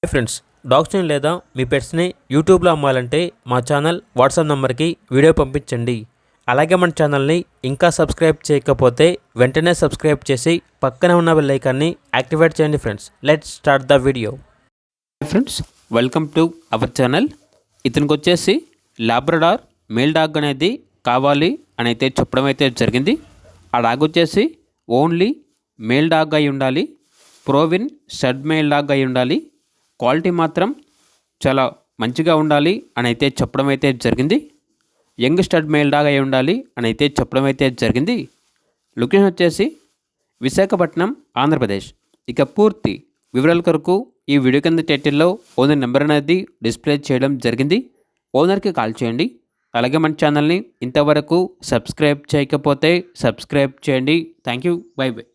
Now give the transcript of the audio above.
Hi friends, డాగ్స్ని లేదా మీ పెట్స్ని యూట్యూబ్లో అమ్మాలంటే మా ఛానల్ వాట్సాప్ నెంబర్కి వీడియో పంపించండి. అలాగే మన ఛానల్ని ఇంకా సబ్స్క్రైబ్ చేయకపోతే వెంటనే సబ్స్క్రైబ్ చేసి పక్కనే ఉన్న బెల్ ఐకాన్ని యాక్టివేట్ చేయండి. Friends, let's start the video. Friends, welcome to our channel. ఇతనికి వచ్చేసి లాబ్రడార్ మేల్ డాగ్ అనేది కావాలి అని అయితే చెప్పడం అయితే జరిగింది. ఆ డాగ్ వచ్చేసి ఓన్లీ మేల్ డాగ్ అయి ఉండాలి, ప్రోవిన్ షడ్ మేల్ డాగ్ అయి ఉండాలి, క్వాలిటీ మాత్రం చాలా మంచిగా ఉండాలి అని అయితే చెప్పడం అయితే జరిగింది. యంగ్ స్టడ్ మేల్ డాగ్ అయి ఉండాలి అని అయితే చెప్పడం అయితే జరిగింది. లొకేషన్ వచ్చేసి విశాఖపట్నం, ఆంధ్రప్రదేశ్. ఇక పూర్తి వివరాల కొరకు ఈ వీడియో కింద టైటిల్లో ఓనర్ నెంబర్ అనేది డిస్ప్లే చేయడం జరిగింది. ఓనర్కి కాల్ చేయండి. అలాగే మన ఛానల్ని ఇంతవరకు సబ్స్క్రైబ్ చేయకపోతే సబ్స్క్రైబ్ చేయండి. Thank you. By by.